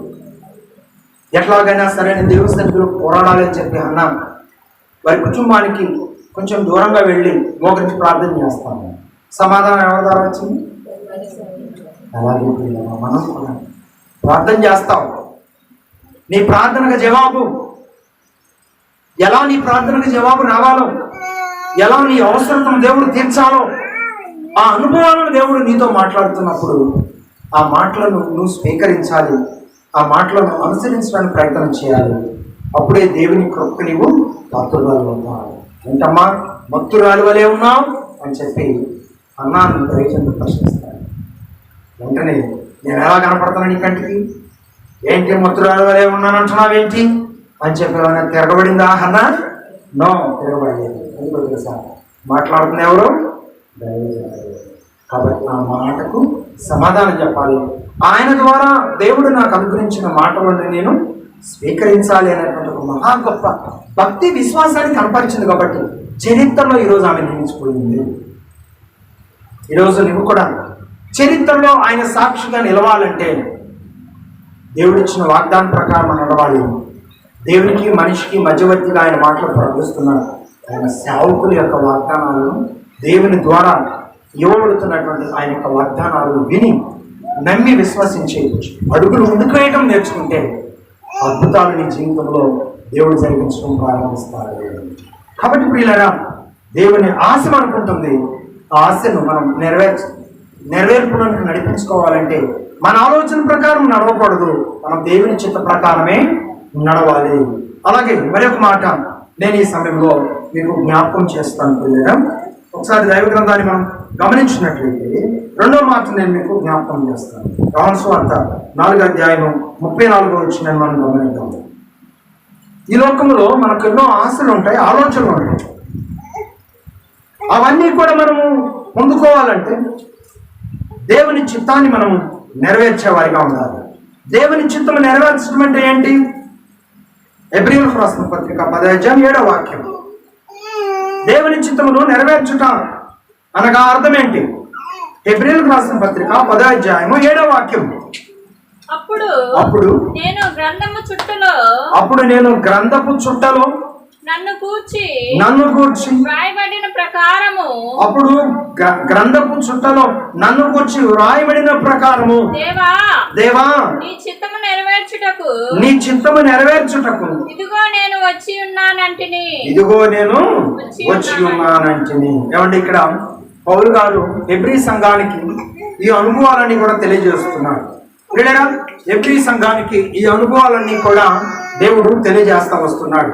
ఎట్లాగైనా సరే నేను దేవుని సన్నిధిలో పోరాడాలని చెప్పి అన్నా వారి కుటుంబానికి కొంచెం దూరంగా వెళ్ళి మోకరించి ప్రార్థన చేస్తాను. సమాధానం ఎవరి ద్వారా వచ్చింది? అలాగే మనం కూడా ప్రార్థన చేస్తావు. నీ ప్రార్థనకు జవాబు ఎలా, నీ ప్రార్థనకు జవాబు రావాలో, ఎలా నీ అవసరతను దేవుడు తీర్చాలో, ఆ అనుభవాలను దేవుడు నీతో మాట్లాడుతున్నప్పుడు ఆ మాటలను నువ్వు స్వీకరించాలి, ఆ మాటలను అనుసరించడానికి ప్రయత్నం చేయాలి. అప్పుడే దేవుని కృపకు నీవు భక్తురాలు ఉన్నావు. ఏంటమ్మా భక్తురాలు వలే ఉన్నావు అని చెప్పి అన్నాను దయచేసి ప్రశ్నిస్తాను. వెంటనే నేను ఎలా కనపడతాను నీ కంటికి? ఏంటి భక్తురాలు వలే ఉన్నాను అంటున్నావేంటి అని చెప్పి ఏమైనా తిరగబడిందా అన్నా? నో, తిరగబడలేదు. ఎందుకు తెలుసా? మాట్లాడుతున్న ఎవరు? కాబట్టి ఆ మాటకు సమాధానం చెప్పాలి. ఆయన ద్వారా దేవుడు నాకు అనుగ్రహించిన మాటలను నేను స్వీకరించాలి అనేటువంటి ఒక మహా గొప్ప భక్తి విశ్వాసాన్ని కనపరిచింది. కాబట్టి చరిత్రలో ఈరోజు ఆమె నిలిచిపోయింది. ఈరోజు నువ్వు కూడా చరిత్రలో ఆయన సాక్షిగా నిలవాలంటే దేవుడిచ్చిన వాగ్దానం ప్రకారం నడవాలి. దేవునికి మనిషికి మధ్యవర్తిగా ఆయన మాటలు ప్రకటిస్తున్నాడు. ఆయన సేవకుల యొక్క వాగ్దానాలను దేవుని ద్వారా ఇవ్వబడుతున్నటువంటి ఆయన యొక్క వాగ్దానాలను విని నమ్మి విశ్వసించి అడుగులు ముందుకు వేయటం నేర్చుకుంటే అద్భుతాలు నీ జీవితంలో దేవుడు జరిగించడం ప్రారంభిస్తాడు. కాబట్టి ప్రియులారా, దేవుని ఆశ అనుకుంటుంది, ఆ ఆశను మనం నెరవేర్పులను నడిపించుకోవాలంటే మన ఆలోచన ప్రకారం నడవకూడదు, మనం దేవుని చిత్త ప్రకారమే నడవాలి. అలాగే మరొక మాట నేను ఈ సమయంలో మీకు జ్ఞాపకం చేస్తాను పిల్లలు. ఒకసారి దైవ గ్రంథాన్ని మనం గమనించినట్లయితే రెండో మాట నేను మీకు జ్ఞాపకం చేస్తాను. యోహాను సువార్త 4:34 మనం గమనిద్దాం. ఈ లోకంలో మనకు ఎన్నో ఆశలు ఉంటాయి, ఆలోచనలు ఉంటాయి. అవన్నీ కూడా మనము పొందుకోవాలంటే దేవుని చిత్తాన్ని మనం నెరవేర్చే వారిగా ఉండాలి. దేవుని చిత్తం నెరవేర్చడం అంటే ఏంటి? హెబ్రీయులకు రాసిన పత్రిక 10:7 దేవుని చిత్తమును నెరవేర్చుట అనగా అర్థం ఏంటి? హెబ్రీయులకు రాసిన పత్రిక 10:7 అప్పుడు నేను గ్రంథపు చుట్టలో నన్ను కూర్చి వ్రాయబడిన ప్రకారము, అప్పుడు గ్రంథపు చుట్టలో నన్ను కూర్చి వ్రాయబడిన ప్రకారము దేవా నీ చిత్తము నెరవేర్చుటకు ఇదిగో నేను వచ్చి ఉన్నానంటిని. ఏమంటే ఇక్కడ పౌలు గారు హెబ్రీ సంఘానికి ఈ అనుభవాలన్నీ కూడా తెలియజేస్తున్నాడు. హెబ్రీ సంఘానికి ఈ అనుభవాలన్నీ కూడా దేవుడు తెలియజేస్తా వస్తున్నాడు.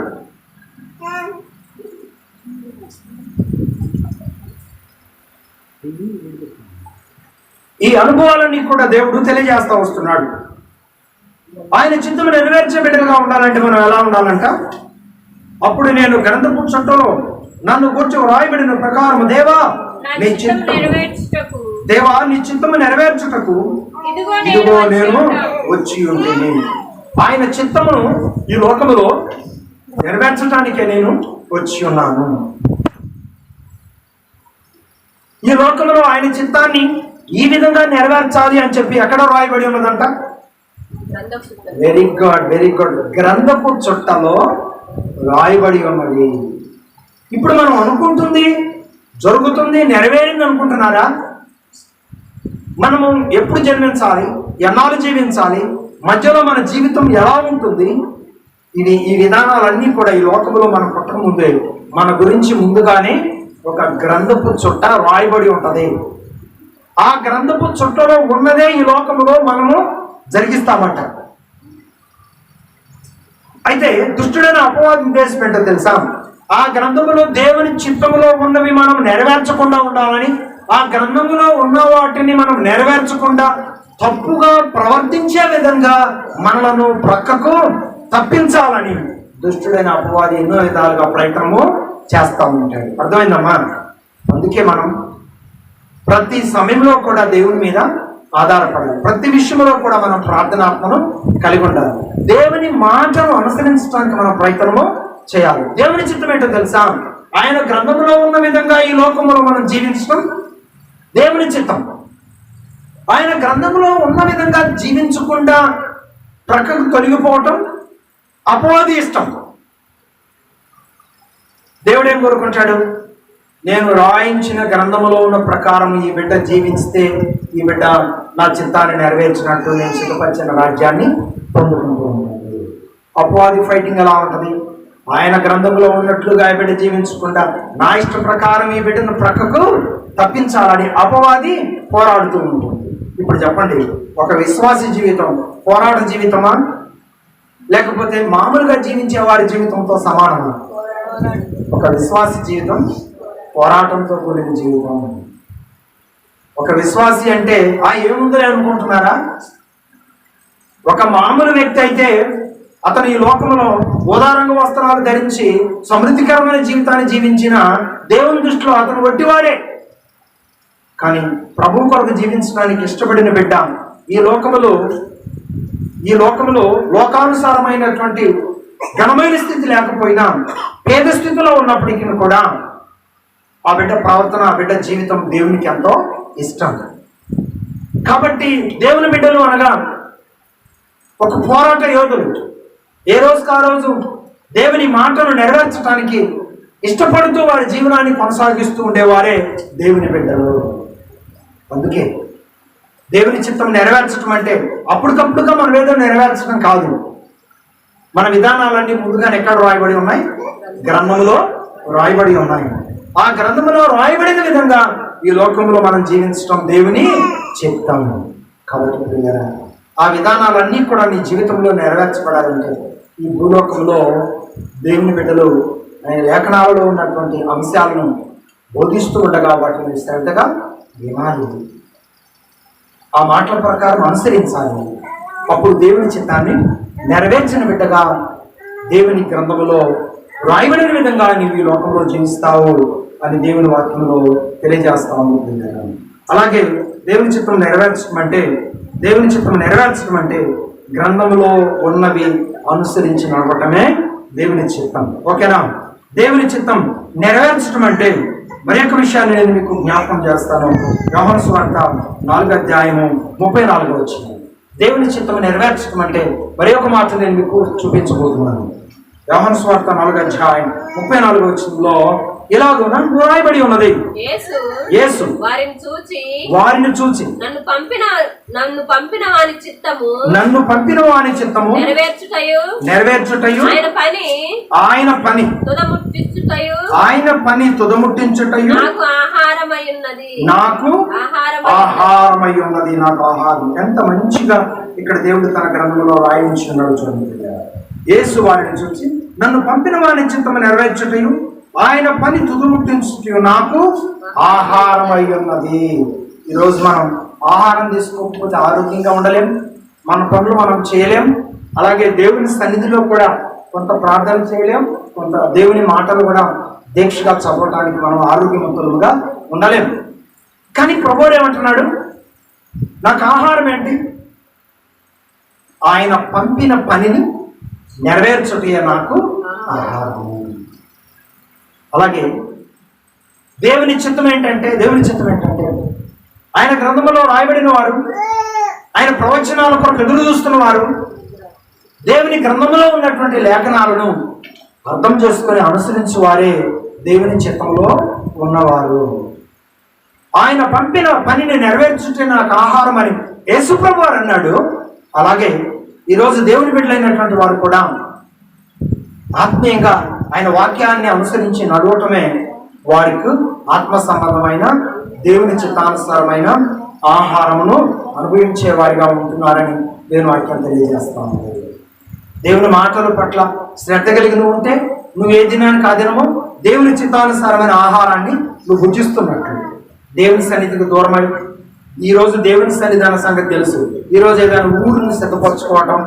ఈ అనుభవాలన్నీ కూడా దేవుడు తెలియజేస్తా వస్తున్నాడు. ఆయన చిత్తము నెరవేర్చే బిడ్డలుగా ఉండాలంటే మనం ఎలా ఉండాలంట? అప్పుడు నేను గ్రంథపు చుట్టలో నన్ను కూర్చో రాయబడిన ప్రకారం దేవా నీ చిత్తము నెరవేర్చుటకు ఇదిగో నేను వచ్చి ఉంటుంది. ఆయన చిత్తమును ఈ లోకములో నెరవేర్చడానికే నేను వచ్చి ఉన్నాను. ఈ లోకంలో ఆయన చిత్తాన్ని ఈ విధంగా నెరవేర్చాలి అని చెప్పి ఎక్కడ రాయబడి ఉన్నదంట? Very good. గ్రంథపు చుట్టలో రాయబడి ఉన్నది. ఇప్పుడు మనం అనుకుంటుంది జరుగుతుంది, నెరవేరింది అనుకుంటున్నారా? మనము ఎప్పుడు జన్మించాలి, ఎన్నాళ్ళు జీవించాలి, మధ్యలో మన జీవితం ఎలా ఉంటుంది, ఈ విధానాలన్నీ కూడా ఈ లోకంలో మనం పుట్టక ముందే మన గురించి ముందుగానే ఒక గ్రంథపు చుట్ట రాయబడి ఉంటది. ఆ గ్రంథపు చుట్టలో ఉన్నదే ఈ లోకంలో మనము జరిగిస్తామంట. అయితే దుష్టుడైన అపవాది ఉద్దేశం ఏంటో తెలుసా? ఆ గ్రంథములో దేవుని చిత్తములో ఉన్నవి మనం నెరవేర్చకుండా ఉండాలని, ఆ గ్రంథములో ఉన్న వాటిని మనం నెరవేర్చకుండా తప్పుగా ప్రవర్తించే విధంగా మనలను ప్రక్కకు తప్పించాలని దుష్టుడైన అపవాది ఎన్నో విధాలుగా ప్రయత్నము చేస్తూ ఉంటాడు. అర్థమైందమ్మా? అందుకే మనం ప్రతి సమయంలో కూడా దేవుని మీద ఆధారపడాలి. ప్రతి విషయంలో కూడా మనం ప్రార్థనాత్మను కలిగి ఉండాలి. దేవుని మాటను అనుసరించడానికి మనం ప్రయత్నము చేయాలి. దేవుని చిత్తం ఏంటో తెలుసా? ఆయన గ్రంథంలో ఉన్న విధంగా ఈ లోకంలో మనం జీవించడం దేవుని చిత్తం. ఆయన గ్రంథంలో ఉన్న విధంగా జీవించకుండా ప్రక్కకు తొలగిపోవటం అపవాది ఇష్టం. దేవుడు ఏం కోరుకుంటాడు? నేను రాయించిన గ్రంథములో ఉన్న ప్రకారం ఈ బిడ్డ జీవిస్తే ఈ బిడ్డ నా చిత్తాన్ని నెరవేర్చినట్టు నేను సిద్ధపరిచిన రాజ్యాన్ని పొందుకుంటూ ఉంటుంది. అపవాది ఫైటింగ్ ఎలా ఉంటుంది? ఆయన గ్రంథంలో ఉన్నట్లుగా ఈ బిడ్డ జీవించకుండా నా ఇష్ట ప్రకారం ఈ బిడ్డను ప్రక్కకు తప్పించాలని అపవాది పోరాడుతూ ఉంటుంది. ఇప్పుడు చెప్పండి, ఒక విశ్వాసి జీవితం పోరాట జీవితమా లేకపోతే మామూలుగా జీవించే వారి జీవితంతో సమానమా? ఒక విశ్వాసి జీవితం పోరాటంతో కూడిన జీవితం. ఒక విశ్వాసి అంటే ఏముందని అనుకుంటున్నారా? ఒక మామూలు వ్యక్తి అయితే అతను ఈ లోకంలో ఉదారంగ వస్త్రాలు ధరించి సమృద్ధికరమైన జీవితాన్ని జీవించిన దేవుని దృష్టిలో అతను వట్టివాడే. కానీ ప్రభు కొరకు జీవించడానికి ఇష్టపడిన బిడ్డ ఈ లోకములో లోకానుసారమైనటువంటి ఘనమైన స్థితి లేకపోయినా పేద స్థితిలో ఉన్నప్పటికీ కూడా ఆ బిడ్డ ప్రవర్తన, ఆ బిడ్డ జీవితం దేవునికి ఎంతో ఇష్టం. కాబట్టి దేవుని బిడ్డలు అనగా ఒక పోరాట యోధులు. ఏ రోజుకు ఆ రోజు దేవుని మాటను నెరవేర్చడానికి ఇష్టపడుతూ వారి జీవనాన్ని కొనసాగిస్తూ ఉండేవారే దేవుని బిడ్డలు. అందుకే దేవుని చిత్తం నెరవేర్చడం అంటే అప్పటికప్పుడుగా మనం ఏదో నెరవేర్చడం కాదు. మన విధానాలన్నీ ముందుగానే ఎక్కడ రాయబడి ఉన్నాయి? గ్రంథంలో రాయబడి ఉన్నాయి. ఆ గ్రంథంలో రాయబడిన విధంగా ఈ లోకంలో మనం జీవించడం దేవుని చిత్తం. కాబట్టి ప్రియులారా, ఆ విధానాలన్నీ కూడా నీ జీవితంలో నెరవేర్చబడాలంటే ఈ భూలోకంలో దేవుని బిడ్డలు ఆయన లేఖనాలలో ఉన్నటువంటి అంశాలను బోధిస్తూ ఉండగా వాటిని శ్రద్ధగా వినాలి, ఆ మాటల ప్రకారం అనుసరించాలి. అప్పుడు దేవుని చిత్తాన్ని నెరవేర్చిన బిడ్డగా దేవుని గ్రంథములో రాయబడిన విధంగా నీవు ఈ లోకంలో జీవిస్తావు అని దేవుని వాక్యంలో తెలియజేస్తా ఉంటుంది. అలాగే దేవుని చిత్తం నెరవేర్చడం అంటే గ్రంథములో ఉన్నవి అనుసరించి నడవటమే దేవుని చిత్తం. ఓకేనా? దేవుని చిత్తం నెరవేర్చడం అంటే మరి ఒక విషయాన్ని నేను మీకు జ్ఞాపకం చేస్తాను. యోహాను సువార్త 4:34 దేవుని చిత్తం నెరవేర్చడం అంటే మరి ఒక మాట నేను మీకు చూపించబోతున్నాను. యోహాను సువార్త 4:34 ఇలాగున రాయబడి ఉన్నది, యేసు వారిని చూచి నన్ను పంపిన వాని చిత్తము నెరవేర్చుటయు ఆయన పని తుదముట్టించుటయు నాకు ఆహారమై ఉన్నది. నాకు ఆహారం. ఎంత మంచిగా ఇక్కడ దేవుడు తన గ్రంథంలో రాయించి ఉన్నాడు చూడండి. యేసు వారిని చూచి నన్ను పంపిన వాని చిత్తము నెరవేర్చుటయు ఆయన పని తుదముట్టించుటయు నాకు ఆహారమై ఉన్నది. ఈరోజు మనం ఆహారం తీసుకోకపోతే ఆరోగ్యంగా ఉండలేం, మన పనులు మనం చేయలేం. అలాగే దేవుని సన్నిధిలో కూడా కొంత ప్రార్థన చేయలేం, కొంత దేవుని మాటలు కూడా దీక్షగా చదవటానికి మనం ఆరోగ్యవంతులుగా ఉండలేం. కానీ ప్రభువు ఏమంటున్నాడు? నాకు ఆహారం ఏంటి? ఆయన పంపిన పనిని నెరవేర్చుటే నాకు ఆహారం. అలాగే దేవుని చిత్తం ఏంటంటే ఆయన గ్రంథంలో రాయబడిన వారు, ఆయన ప్రవచనాల కొరకు ఎదురు చూస్తున్న వారు దేవుని గ్రంథంలో ఉన్నటువంటి లేఖనాలను అర్థం చేసుకొని అనుసరించి వారే దేవుని చిత్తంలో ఉన్నవారు. ఆయన పంపిన పనిని నెరవేర్చుటే నాకు ఆహారం అని యేసుప్రభు వారు అన్నాడు. అలాగే ఈరోజు దేవుని బిడ్డలైనటువంటి వారు కూడా ఆత్మీయంగా ఆయన వాక్యాన్ని అనుసరించి నడవటమే వారికి ఆత్మ సంబంధమైన దేవుని చిత్తానుసారమైన ఆహారమును అనుభవించే వారిగా ఉంటున్నారని దేవుని వాక్యం తెలియజేస్తాను. దేవుని మాటల పట్ల శ్రద్ధ కలిగి నువ్వు ఉంటే నువ్వు ఏ దినానికి ఆ దినము దేవుని చిత్తానుసారమైన ఆహారాన్ని నువ్వు భుజిస్తున్నట్లు. దేవుని సన్నిధికి దూరమై ఈరోజు దేవుని సన్నిధి అన్న సంగతి తెలుసు, ఈరోజు ఏదైనా ఊరిని సిద్ధపరచుకోవటం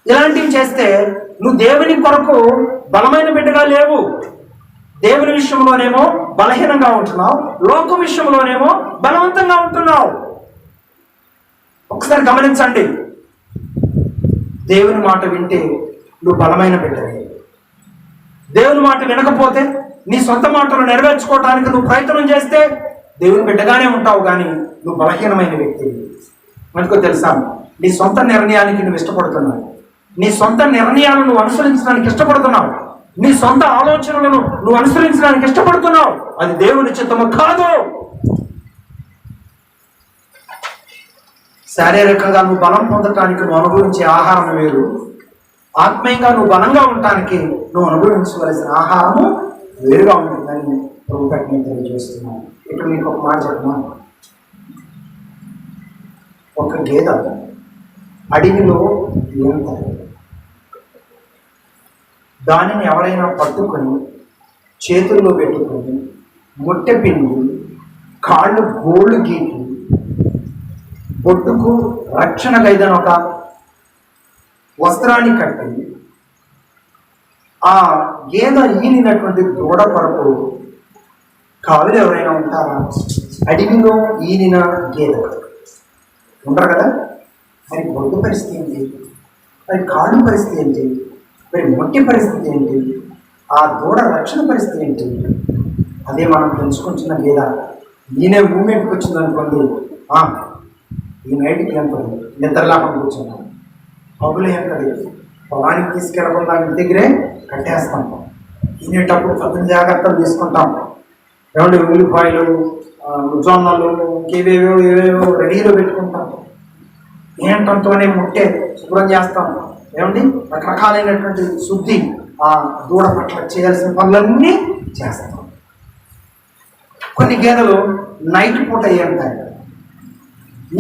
ఇలాంటివి చేస్తే నువ్వు దేవుని కొరకు బలమైన బిడ్డగా లేవు. దేవుని విషయంలోనేమో బలహీనంగా ఉంటున్నావు, లోకం విషయంలోనేమో బలవంతంగా ఉంటున్నావు. ఒకసారి గమనించండి. దేవుని మాట వింటే నువ్వు బలమైన బిడ్డవే. దేవుని మాట వినకపోతే నీ సొంత మాటలు నెరవేర్చుకోవడానికి నువ్వు ప్రయత్నం చేస్తే దేవుని బిడ్డగానే ఉంటావు, కానీ నువ్వు బలహీనమైన వ్యక్తి. మనకు తెలుసా, నీ సొంత నిర్ణయానికి నువ్వు ఇష్టపడుతున్నావు, నీ సొంత నిర్ణయాలను నువ్వు అనుసరించడానికి ఇష్టపడుతున్నావు, నీ సొంత ఆలోచనలను నువ్వు అనుసరించడానికి ఇష్టపడుతున్నావు. అది దేవుని చిత్తము కాదు. శారీరకంగా నువ్వు బలం పొందటానికి నువ్వు అనుభవించే ఆహారం వేరు, ఆత్మీయంగా నువ్వు బలంగా ఉండటానికి నువ్వు అనుభవించవలసిన ఆహారము వేరుగా ఉంటుందని ప్రభు నేను తెలియజేస్తున్నాను. ఇక్కడ మీకు ఒక మాట చెప్తున్నాను. ఒక గేదె అడవిలో ఎంత దానిని ఎవరైనా పట్టుకొని చేతుల్లో పెట్టుకొని మొట్టె పిండి కాళ్ళు గోళ్ళు గీకి బొట్టుకు రక్షణ గైదన ఒక వస్త్రాన్ని కట్టి ఆ గేదె ఈనినటువంటి దూడ కొరకు కావులు ఎవరైనా ఉంటారా? అడవిలో ఈనిన గేదె ఉండరు కదా. మరి బొట్టు పరిస్థితి ఏంటి? మరి కాళ్ళు పరిస్థితి ఏంటి? మరి మొట్టి పరిస్థితి ఏంటి? ఆ దూడ రక్షణ పరిస్థితి ఏంటి? అదే మనం పెంచుకుంటున్న గేదె ఈయనే మూమెంట్కి వచ్చింది అనుకోండి, ఈ నైట్కి ఎంత నిద్రలాపం కూర్చున్నాం, పగులు ఎంతది పొలానికి తీసుకెళ్ళకుండా ఇంటి దగ్గరే కట్టేస్తాం. తినేటప్పుడు పద్ధతి జాగ్రత్తలు తీసుకుంటాం. ఏమంటే ఉల్లిపాయలు, జొన్నలు, ఏవేవో రెడీలో పెట్టుకుంటాం. ఏంటంతోనే ముట్టే శుభ్రం చేస్తాం. ఏమండి రకరకాలైనటువంటి శుద్ధి ఆ దూడ పట్ల చేయాల్సిన పనులన్నీ చేస్తాం. కొన్ని గేదెలు నైట్ పూట అయ్యి ఉంటాయి,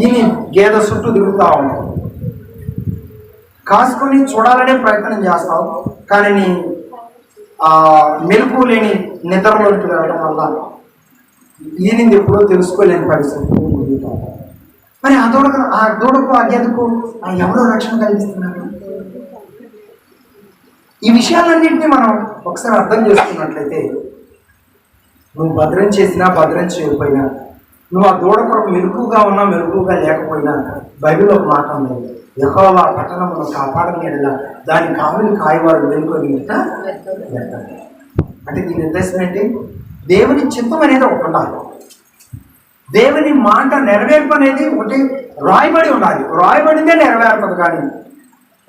ఈని గేదె చుట్టూ తిరుగుతూ ఉంటాయి. కాసుకొని చూడాలనే ప్రయత్నం చేస్తావు, కానీ నీ మెలకు లేని నిద్రలోకి వెళ్ళడం వల్ల ఈనింది ఎప్పుడో తెలుసుకోలేని పరిస్థితి. మరి ఆ దూడకు ఆ గేదెకు ఎవరో రక్షణ కలిగిస్తున్నారు? ఈ విషయాలన్నింటినీ మనం ఒకసారి అర్థం చేసుకున్నట్లయితే, నువ్వు భద్రం చేసినా భద్రం చేయకపోయినా, నువ్వు ఆ దూడ కొరకు మెరుగుగా ఉన్నా మెరుగుగా లేకపోయినా, బైబిల్లో ఒక మాట ఉంది, యెహోవా పట్టణమును కాపాడని యెడల దాని కావలి కాయవారు వెనుకొని అంటే దీని ఉద్దేశం ఏంటి? దేవుని చిత్తం అనేది ఒకటి ఉండాలి, దేవుని మాట నెరవేర్పు అనేది ఒకటి రాయబడి ఉండాలి. రాయబడితే నెరవేరుతుంది, కానీ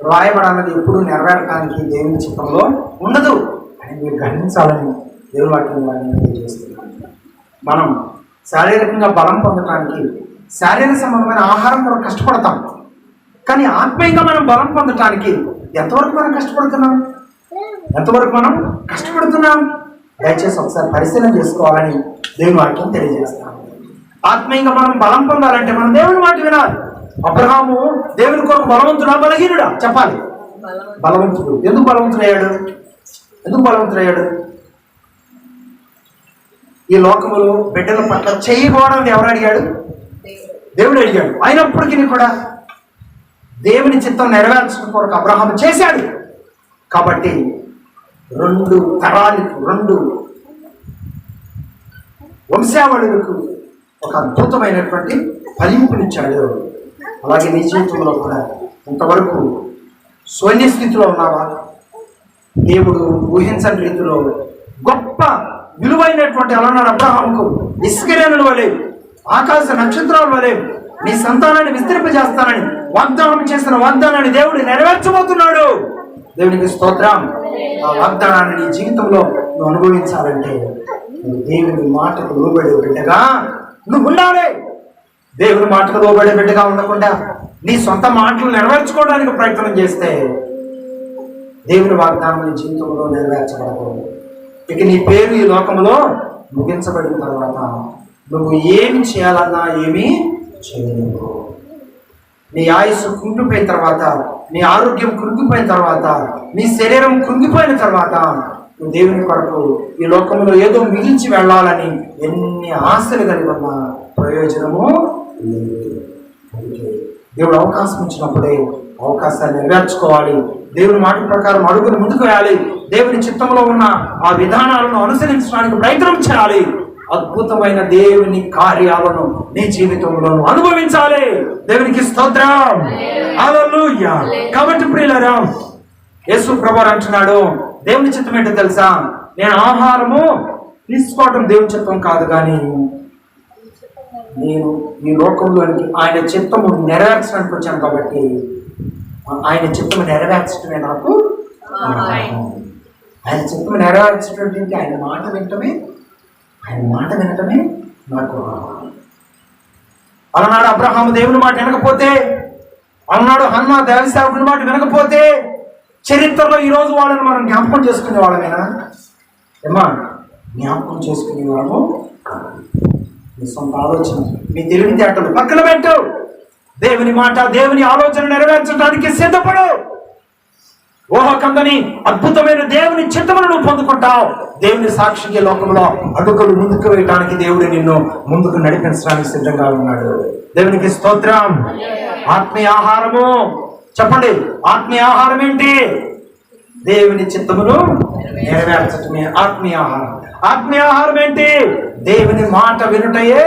రాయబడన్నది ఎప్పుడు నెరవేరడానికి దేవుని చిత్తంలో ఉండదు అని మీరు గ్రహించాలని దేవుని వాక్యం తెలియజేస్తున్నాను. మనం శారీరకంగా బలం పొందడానికి శారీరక సంబంధమైన ఆహారం కొరకు కష్టపడతాం, కానీ ఆత్మీయంగా మనం బలం పొందటానికి ఎంతవరకు మనం కష్టపడుతున్నాం? దయచేసి ఒకసారి పరిశీలన చేసుకోవాలని దేవుని వాక్యం తెలియజేస్తాం. ఆత్మీయంగా మనం బలం పొందాలంటే మనం దేవుని మాట వినాలి. అబ్రహాము దేవుని కొరకు బలవంతుడా బలహీనుడా? చెప్పాలి. బలవంతుడు. ఎందుకు బలవంతుడయ్యాడు? ఈ లోకములు బిడ్డల పట్ల చేయకూడదని ఎవరు అడిగాడు? దేవుడు అడిగాడు. అయినప్పటికీ కూడా దేవుని చిత్తం నెరవేర్చడం కొరకు అబ్రహాము చేశాడు. కాబట్టి 2 తరాలకు 2 వంశావళులకు ఒక అద్భుతమైనటువంటి ఫలింపునిచ్చాడు. అలాగే నీ జీవితంలో కూడా ఇంతవరకు శూన్య స్థితిలో ఉన్నావా? దేవుడు ఊహించని రీతిలో గొప్ప విలువైనటువంటి అలనాడు అబ్రహాముకు ఇస్కరేణుల వలె, ఆకాశ నక్షత్రాల వలె నీ సంతానాన్ని విస్తరింపజేస్తానని వాగ్దానం చేసిన వాగ్దానాన్ని దేవుడు నెరవేర్చబోతున్నాడు. దేవునికి స్తోత్రం. ఆ వాగ్దానాన్ని నీ జీవితంలో నువ్వు అనుభవించాలంటే నువ్వు దేవుని మాటకు లోబడే బిడ్డగా నువ్వు ఉండాలి. దేవుని మాటకు లోబడే బిడ్డగా ఉండకుండా నీ సొంత మాటలు నెరవేర్చుకోవడానికి ప్రయత్నం చేస్తే దేవుని వాగ్దానం నీ జీవితంలో నెరవేర్చబడకూడదు. ఇక నీ పేరు ఈ లోకంలో ముగించబడిన తర్వాత నువ్వు ఏమి చేయాలన్నా ఏమీ చేయలేవు. నీ ఆయుస్సు కృంగిపోయిన తర్వాత, నీ ఆరోగ్యం కృంగిపోయిన తర్వాత, నీ శరీరం కృంగిపోయిన తర్వాత నువ్వు దేవుని కొరకు ఈ లోకంలో ఏదో మిగిల్చి వెళ్ళాలని ఎన్ని ఆశలు కలిగి ఉన్న ప్రయోజనము లేదు. దేవుడు అవకాశం ఇచ్చినప్పుడే అవకాశాన్ని నెరవేర్చుకోవాలి. దేవుని మాట ప్రకారం అడుగులు ముందుకు వేయాలి. దేవుని చిత్తంలో ఉన్న ఆ విధానాలను అనుసరించడానికి ప్రయత్నం చేయాలి. అద్భుతమైన దేవుని కార్యాలను నీ జీవితంలో అనుభవించాలి. దేవునికి స్తోత్రం. హల్లెలూయా. కాబట్టి ప్రియులారా, యేసు ప్రభువు అంటున్నాడు, దేవుని చిత్తం ఏంటో తెలుసా? నేను ఆహారము తీసుకోవడం దేవుని చిత్తం కాదు, కానీ నేను ఈ లోకంలోనికి ఆయన చిత్తము నెరవేర్చడానికి వచ్చాను. కాబట్టి ఆయన చిత్తము నెరవేర్చడమే నాకు, ఆయన చిత్తము నెరవేర్చడం ఆయన మాట వినటమే నాకు. అలనాడు అబ్రహాము దేవుని మాట వినకపోతే, అలనాడు హన్నా దేవ సేవకుని మాట వినకపోతే, చరిత్రలో ఈరోజు వాళ్ళని మనం జ్ఞాపకం చేసుకునే వాళ్ళమేనా? జ్ఞాపకం చేసుకునే వాళ్ళము. నీ సొంత ఆలోచన, నీ తెలివితేటలు పక్కన పెట్టు. దేవుని మాట, దేవుని ఆలోచన నెరవేర్చడానికి సిద్ధపడు. ఊహకందని అద్భుతమైన దేవుని చిత్తమును నువ్వు పొందుకుంటావు. దేవుని సాక్షిగా లోకంలో అడుగులు ముందుకు వేయడానికి దేవుడు నిన్ను ముందుకు నడిపించడానికి సిద్ధంగా ఉన్నాడు. దేవునికి స్తోత్రం. ఆత్మీయ ఆహారము చెప్పండి. ఆత్మీయ ఆహారం ఏంటి? దేవుని చిత్తమును నెరవేర్చటమే ఆత్మీయ ఆహారం. ఆత్మీయ ఆహారం ఏంటి? దేవుని మాట వినుటయే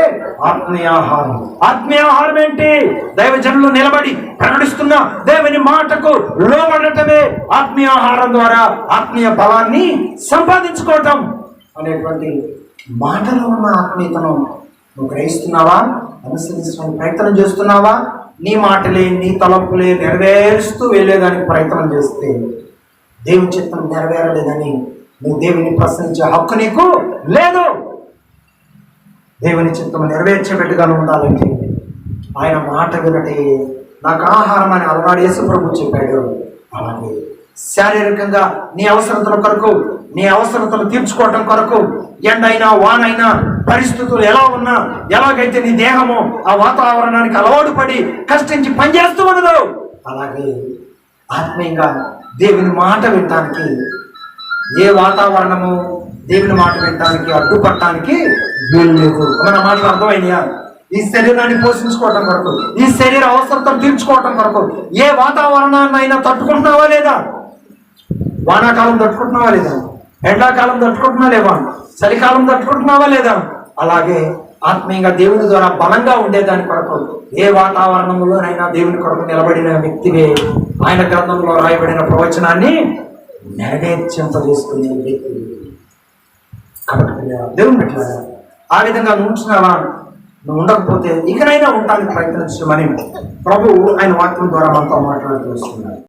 ఆత్మీయ ఆహారం. ఆత్మీయ ఆహారం ఏంటి? దైవజనులు నిలబడి ప్రకటిస్తున్న దేవుని మాటకు లోబడటమే ఆత్మీయ ఆహారం ద్వారా ఆత్మీయ బలాన్ని సంపాదించుకోవటం అనేటువంటి మాటలో ఉన్న ఆత్మీయతను నువ్వు గ్రహిస్తున్నావా? అనుసరించడానికి ప్రయత్నం చేస్తున్నావా? నీ మాటలే, నీ తలంపులే నెరవేరుస్తూ వెళ్ళేదానికి ప్రయత్నం చేస్తే దేవుని చిత్తం నెరవేరలేదని నువ్వు దేవుని ప్రశ్నించే హక్కు నీకు లేదు. దేవుని చిత్తం నెరవేర్చే బిడ్డగా ఉండాలంటే ఆయన మాట వినటే నాకు ఆహారం అని అలనాడు యేసు ప్రభు చెప్పాడు. అలాగే శారీరకంగా నీ అవసరతల కొరకు, నీ అవసరతలు తీర్చుకోవటం కొరకు, ఎండైనా వానైనా పరిస్థితులు ఎలా ఉన్నా, ఎలాగైతే నీ దేహము ఆ వాతావరణానికి అలవాటు పడి కష్టించి పనిచేస్తూ ఉండదు, అలాగే ఆత్మీయంగా దేవుని మాట వినటానికి ఏ వాతావరణము దేవుని మాట వినటానికి అడ్డుపడటానికి వీలు లేదు. మన మాటలు అర్థమైనయా? ఈ శరీరాన్ని పోషించుకోవటం కొరకు, ఈ శరీర అవసరతను తీర్చుకోవటం కొరకు ఏ వాతావరణాన్ని అయినా తట్టుకుంటున్నావా లేదా? వానాకాలం తట్టుకుంటున్నావా లేదా? ఎండాకాలం తట్టుకుంటున్నావా లేదా? చలికాలం తట్టుకుంటున్నావా లేదా? అలాగే ఆత్మీయంగా దేవుని ద్వారా బలంగా ఉండేదాని కొరకు ఏ వాతావరణంలోనైనా దేవుని కొరకు నిలబడిన వ్యక్తివే ఆయన గ్రంథంలో రాయబడిన ప్రవచనాన్ని నెరవేర్చింపజేసుకునే వ్యక్తి. కాబట్టి దేవుని పెట్టారా ఆ విధంగా నువ్వు ఉంటున్నావా? నువ్వు ఉండకపోతే ఇకనైనా ఉండడానికి ప్రయత్నించమని ప్రభువు ఆయన వాక్యం ద్వారా మనతో మాట్లాడుతూ వస్తున్నాడు.